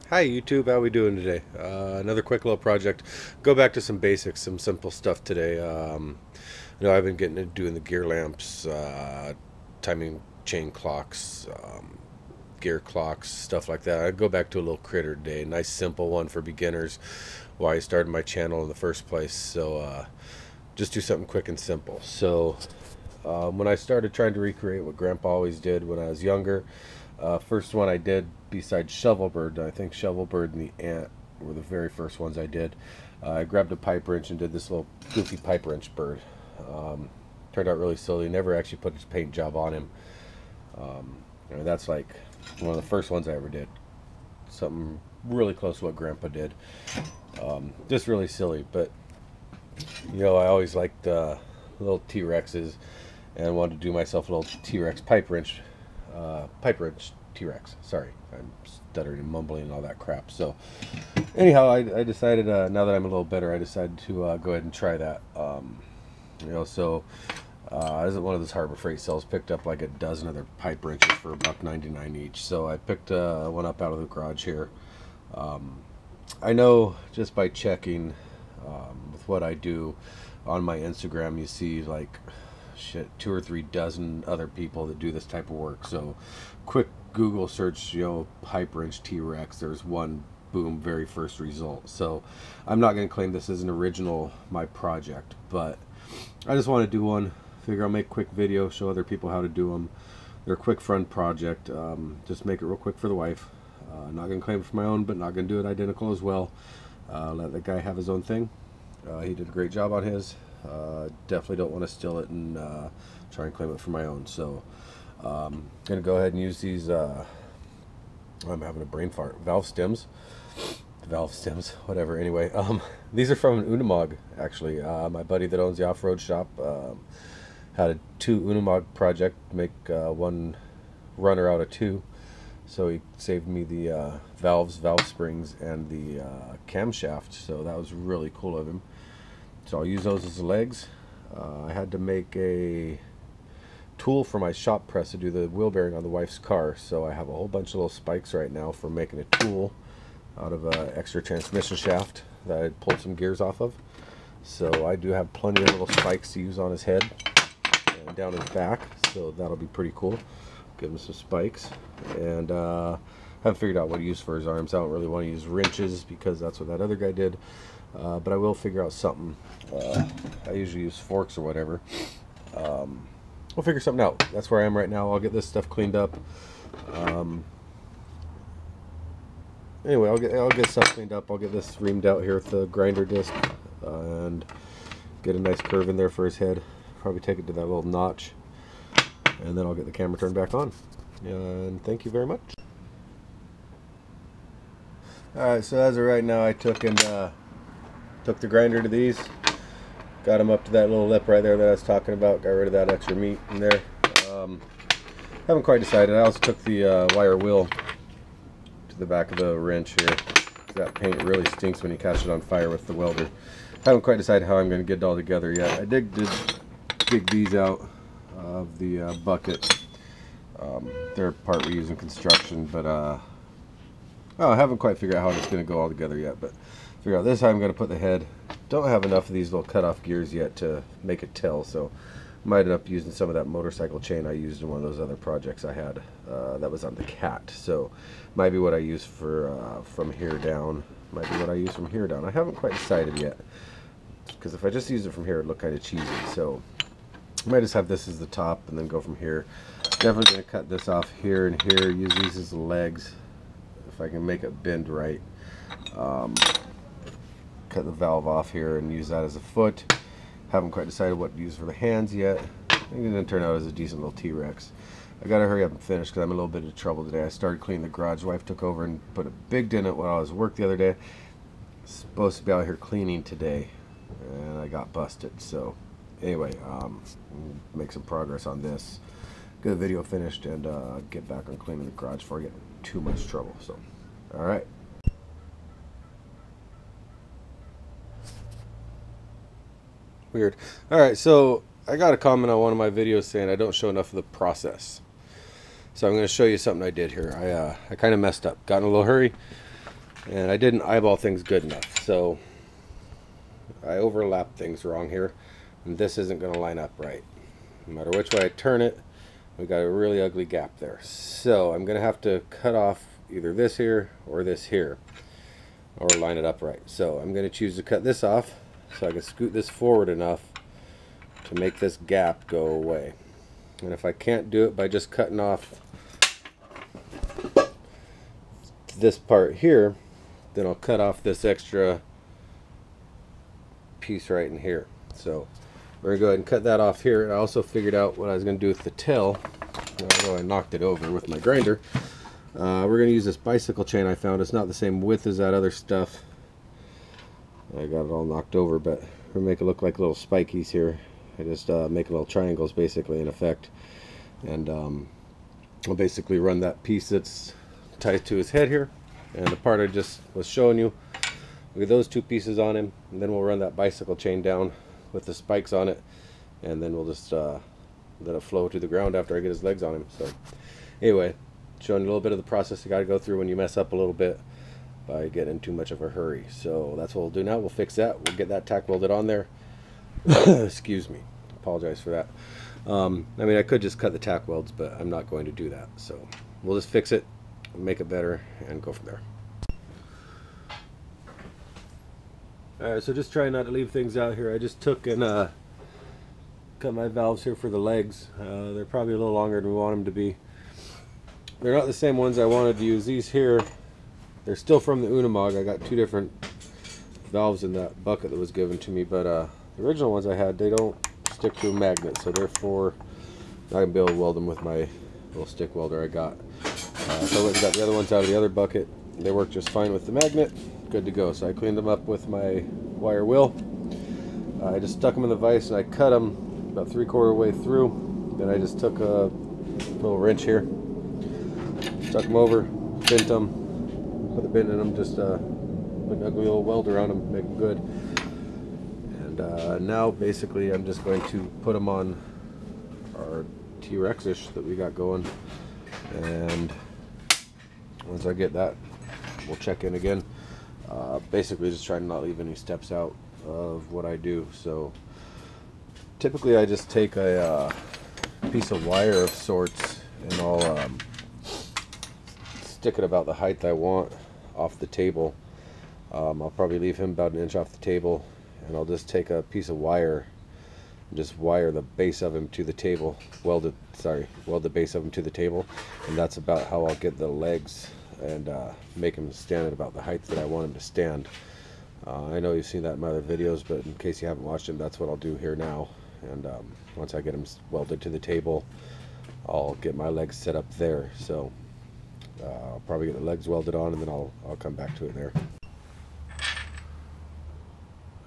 Hi YouTube, how we doing today? Another quick little project. Go back to some basics, some simple stuff today. I've been getting into doing the gear lamps, timing chain clocks, gear clocks, stuff like that. I go back to a little critter today, nice simple one for beginners. Why I started my channel in the first place. So just do something quick and simple. So when I started trying to recreate what Grandpa always did when I was younger. First one I did besides Shovelbird, I think Shovelbird and the Ant were the very first ones I did. I grabbed a pipe wrench and did this little goofy pipe wrench bird. Turned out really silly. Never actually put his paint job on him. That's like one of the first ones I ever did. Something really close to what Grandpa did. Just really silly, but I always liked little T-Rexes and wanted to do myself a little T-Rex pipe wrench T-Rex. Sorry, I'm stuttering and mumbling and all that crap. So anyhow, I decided, now that I'm a little better, I decided to go ahead and try that. I was at one of those Harbor Freight sales, picked up like a dozen other pipe wrenches for $1.99 each. So I picked one up out of the garage here. I know just by checking with what I do on my Instagram, you see like 2 or 3 dozen other people that do this type of work. So quick Google search, pipe wrench T-Rex, there's one, boom, very first result. So I'm not going to claim this is an original my project, but I just want to do one, figure I'll make a quick video, show other people how to do them. They're a quick fun project. Just make it real quick for the wife. Not going to claim it for my own, but not going to do it identical as well. Let the guy have his own thing. He did a great job on his. Definitely don't want to steal it and try and claim it for my own. So gonna go ahead and use these I'm having a brain fart. Valve stems, whatever. Anyway, these are from an Unimog, actually. My buddy that owns the off-road shop had a 2 Unimog project, make one runner out of 2. So he saved me the valve springs, and the camshaft. So that was really cool of him. So I'll use those as the legs. I had to make a tool for my shop press to do the wheel bearing on the wife's car. So I have a whole bunch of little spikes right now for making a tool out of an extra transmission shaft that I pulled some gears off of. So I do have plenty of little spikes to use on his head and down his back. So that'll be pretty cool. Give him some spikes. And haven't figured out what to use for his arms. I don't really want to use wrenches because that's what that other guy did. But I will figure out something. I usually use forks or whatever. We'll figure something out. That's where I am right now. I'll get this stuff cleaned up. Anyway, I'll get stuff cleaned up. I'll get this reamed out here with the grinder disc and get a nice curve in there for his head. Probably take it to that little notch, and then I'll get the camera turned back on. And thank you very much. Alright, so as of right now, I took the grinder to these, got them up to that little lip right there that I was talking about, got rid of that extra meat in there. Haven't quite decided. I also took the wire wheel to the back of the wrench here. That paint really stinks when you catch it on fire with the welder. Haven't quite decided how I'm going to get it all together yet. I did dig these out of the bucket. They're a part we use in construction, but I haven't quite figured out how it's going to go all together yet, but figure out this is how I'm going to put the head. Don't have enough of these little cut-off gears yet to make it tell, so might end up using some of that motorcycle chain I used in one of those other projects I had that was on the Cat. So might be what I use for from here down. Might be what I use from here down. I haven't quite decided yet, because if I just use it from here, it'd look kind of cheesy. So I might just have this as the top and then go from here. Definitely going to cut this off here and here. Use these as the legs if I can make it bend right. Cut the valve off here and use that as a foot. Haven't quite decided what to use for the hands yet. I think it's going to turn out as a decent little T-Rex. I got to hurry up and finish because I'm in a little bit of trouble today. I started cleaning the garage. Wife took over and put a big dent in it while I was at work the other day. Supposed to be out here cleaning today, and I got busted. So anyway, make some progress on this. Get the video finished and get back on cleaning the garage before I get in too much trouble. So, all right. Weird. Alright, so I got a comment on one of my videos saying I don't show enough of the process. So I'm going to show you something I did here. I kind of messed up. Got in a little hurry. And I didn't eyeball things good enough, so I overlapped things wrong here, and this isn't going to line up right. No matter which way I turn it, we got a really ugly gap there. So I'm going to have to cut off either this here, or line it up right. So I'm going to choose to cut this off so I can scoot this forward enough to make this gap go away. And if I can't do it by just cutting off this part here, then I'll cut off this extra piece right in here. So we're gonna go ahead and cut that off here. And I also figured out what I was gonna do with the tail, although I knocked it over with my grinder. We're gonna use this bicycle chain I found. It's not the same width as that other stuff. I got it all knocked over, but we're gonna make it look like little spikies here. I just make little triangles basically in effect, and I'll basically run that piece that's tied to his head here, and the part I just was showing you with those two pieces on him, and then we'll run that bicycle chain down with the spikes on it, and then we'll just let it flow to the ground after I get his legs on him. So anyway, showing you a little bit of the process you got to go through when you mess up a little bit by getting in too much of a hurry. So that's what we'll do now. We'll fix that. We'll get that tack welded on there. Excuse me, apologize for that. I mean, I could just cut the tack welds, but I'm not going to do that. So we'll just fix it, make it better, and go from there. Alright, so just trying not to leave things out here. I just took and cut my valves here for the legs. They're probably a little longer than we want them to be. They're not the same ones I wanted to use. These here, they're still from the Unimog. I got two different valves in that bucket that was given to me, but the original ones I had, they don't stick to a magnet, so therefore I'm not going to be able to weld them with my little stick welder I got. So I went and got the other ones out of the other bucket. They work just fine with the magnet. Good to go. So I cleaned them up with my wire wheel. I just stuck them in the vise and I cut them about 3/4 way through. Then I just took a little wrench here, stuck them over, bent them, put the bend in them, just put an ugly old welder on them, make them good. And now basically I'm just going to put them on our T-Rex-ish that we got going. And once I get that, we'll check in again. Basically just try to not leave any steps out of what I do. So typically I just take a piece of wire of sorts and I'll stick it about the height I want off the table. I'll probably leave him about 1 inch off the table, and I'll just take a piece of wire and just wire the base of him to the table, weld the base of him to the table, and that's about how I'll get the legs and make him stand at about the height that I want him to stand. I know you've seen that in my other videos, but in case you haven't watched them, that's what I'll do here now. And once I get him welded to the table, I'll get my legs set up there. So I'll probably get the legs welded on, and then I'll come back to it there.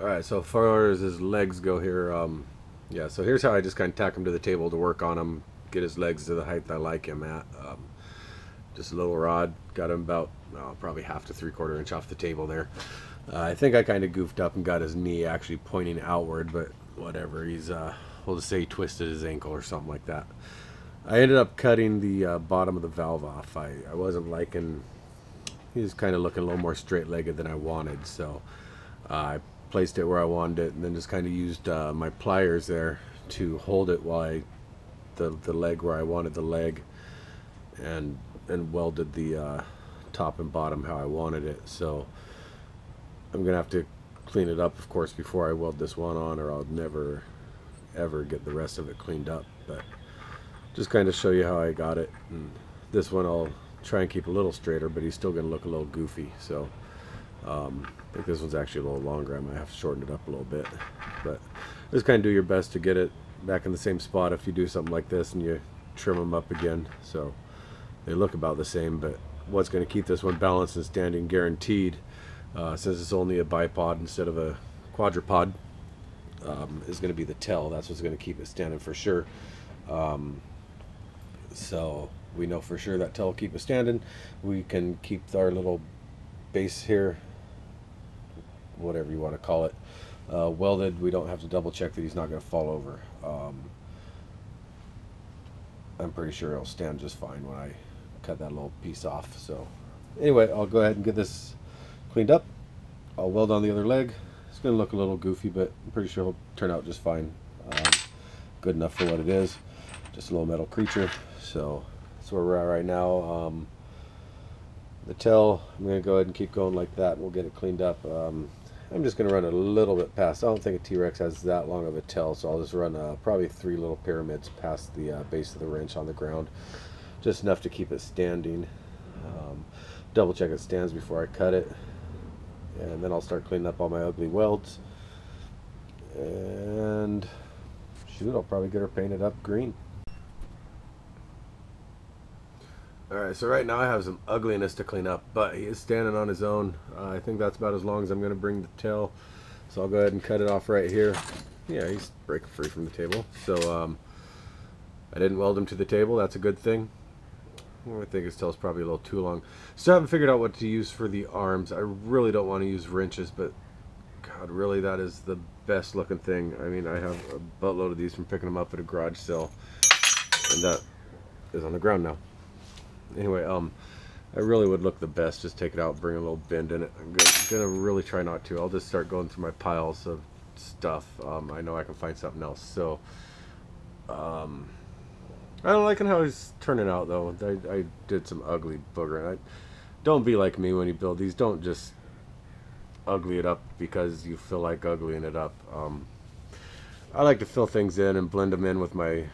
Alright, so as far as his legs go here, yeah, so here's how I just kind of tack him to the table to work on him, get his legs to the height I like him at. Just a little rod, got him about probably 1/2 to 3/4 inch off the table there. I think I kind of goofed up and got his knee actually pointing outward, but whatever. He's we'll just say he twisted his ankle or something like that. I ended up cutting the bottom of the valve off. I wasn't liking, he was kind of looking a little more straight-legged than I wanted, so I placed it where I wanted it, and then just kind of used my pliers there to hold it while the leg where I wanted the leg, and welded the top and bottom how I wanted it. So I'm gonna have to clean it up, of course, before I weld this one on, or I'll never ever get the rest of it cleaned up. But just kind of show you how I got it. And this one I'll try and keep a little straighter, but he's still gonna look a little goofy. So I think this one's actually a little longer. I might have to shorten it up a little bit, but just kind of do your best to get it back in the same spot if you do something like this and you trim them up again, so they look about the same. But what's going to keep this one balanced and standing guaranteed, since it's only a bipod instead of a quadrupod, is going to be the tail. That's what's going to keep it standing for sure. So we know for sure that tail will keep it standing. We can keep our little base here, whatever you want to call it, welded. We don't have to double check that he's not going to fall over. I'm pretty sure it'll stand just fine when I cut that little piece off. So anyway, I'll go ahead and get this cleaned up. I'll weld on the other leg. It's going to look a little goofy, but I'm pretty sure it'll turn out just fine. Good enough for what it is. Just a little metal creature. So that's where we're at right now. The tail, I'm going to go ahead and keep going like that, and we'll get it cleaned up. I'm just going to run a little bit past. I don't think a T-Rex has that long of a tail, so I'll just run probably 3 little pyramids past the base of the wrench on the ground. Just enough to keep it standing. Double check it stands before I cut it. And then I'll start cleaning up all my ugly welds. And shoot, I'll probably get her painted up green. Alright, so right now I have some ugliness to clean up, but he is standing on his own. I think that's about as long as I'm going to bring the tail. So I'll go ahead and cut it off right here. Yeah, he's breaking free from the table. So I didn't weld him to the table. That's a good thing. I think his tail's probably a little too long. Still haven't figured out what to use for the arms. I really don't want to use wrenches, but God, really, that is the best looking thing. I mean, I have a buttload of these from picking them up at a garage sale, and that is on the ground now. Anyway, I really would look the best. Just take it out, bring a little bend in it. I'm gonna really try not to. I'll just start going through my piles of stuff. I know I can find something else. So, I don't like how he's turning out though. I did some ugly boogering. Don't be like me when you build these. Don't just ugly it up because you feel like uglying it up. I like to fill things in and blend them in with my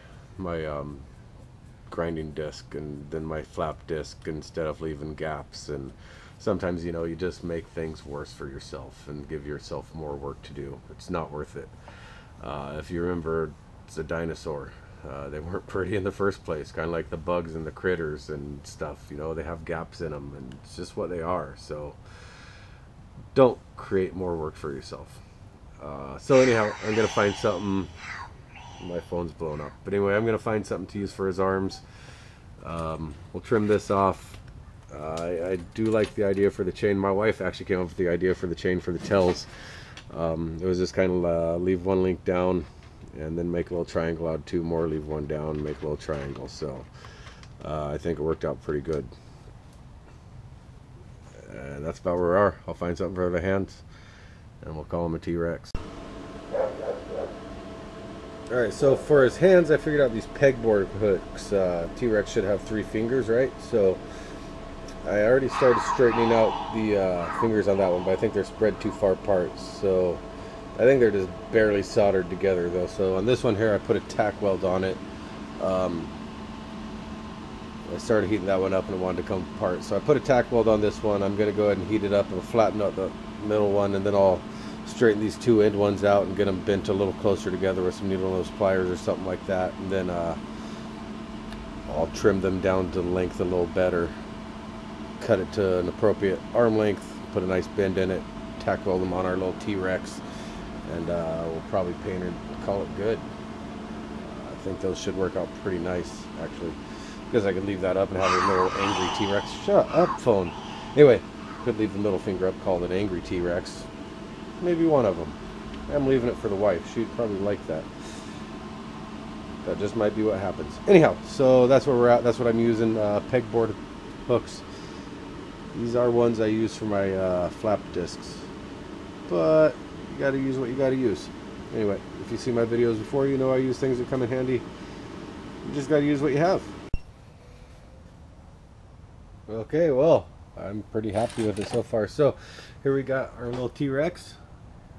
grinding disc and then my flap disc instead of leaving gaps. And sometimes, you know, you just make things worse for yourself and give yourself more work to do. It's not worth it. If you remember, it's a dinosaur. They weren't pretty in the first place, kind of like the bugs and the critters and stuff. You know, they have gaps in them, and it's just what they are. So don't create more work for yourself. So anyhow, I'm gonna find something. My phone's blown up, but anyway, I'm gonna find something to use for his arms. We'll trim this off. I do like the idea for the chain. My wife actually came up with the idea for the chain for the tails. It was just kind of leave one link down and then make a little triangle out, 2 more, leave 1 down, make a little triangle. So I think it worked out pretty good. And that's about where we are. I'll find something for the hands, and we'll call him a T-Rex. Alright, so for his hands, I figured out these pegboard hooks. T-Rex should have 3 fingers, right? So I already started straightening out the fingers on that one, but I think they're spread too far apart. So I think they're just barely soldered together though. So on this one here, I put a tack weld on it. I started heating that one up and it wanted to come apart. So I put a tack weld on this one. I'm going to go ahead and heat it up and flatten out the middle one, and then I'll straighten these 2 end ones out and get them bent a little closer together with some needle nose pliers or something like that. And then I'll trim them down to length a little better, cut it to an appropriate arm length, put a nice bend in it, tack weld them on our little T-Rex, and we'll probably paint it and call it good. I think those should work out pretty nice, actually, because I could leave that up and have a little angry T-Rex. Shut up, phone. Anyway, could leave the middle finger up, call it an angry T-Rex. Maybe one of them. I'm leaving it for the wife. She'd probably like that. That just might be what happens. Anyhow, so that's where we're at. That's what I'm using, pegboard hooks. These are ones I use for my flap discs, but you got to use what you got to use. Anyway, if you see my videos before, you know I use things that come in handy. You just got to use what you have. Okay, well, I'm pretty happy with it so far. So here we got our little T-Rex.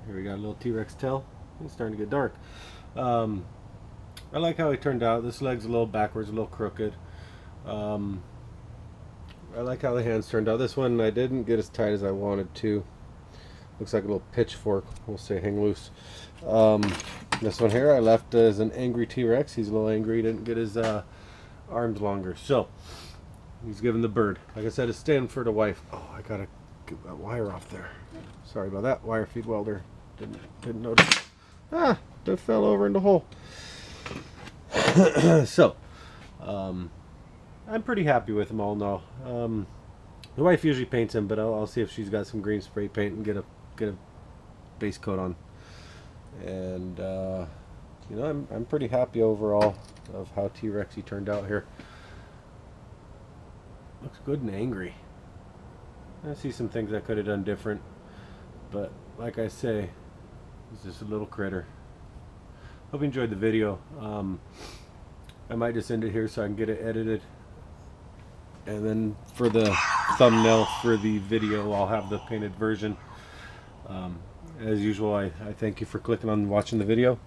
Here we got a little T-Rex tail. It's starting to get dark. I like how he turned out. This leg's a little backwards, a little crooked. I like how the hands turned out. This one I didn't get as tight as I wanted to. Looks like a little pitchfork. We'll say hang loose. This one here I left as an angry T-Rex. He's a little angry. He didn't get his arms longer. So he's giving the bird. Like I said, it's staying for the wife. Oh, I gotta get that wire off there. Sorry about that. Wire feed welder. Didn't notice. Ah, that fell over in the hole. So, I'm pretty happy with them all now. The wife usually paints them, but I'll see if she's got some green spray paint and get a base coat on. And you know, I'm pretty happy overall of how T-Rexy turned out here. Looks good and angry. I see some things I could have done different, but like I say, it's just a little critter. Hope you enjoyed the video. I might just end it here so I can get it edited, and then for the thumbnail for the video I'll have the painted version. As usual, I thank you for clicking on watching the video.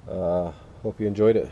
Hope you enjoyed it.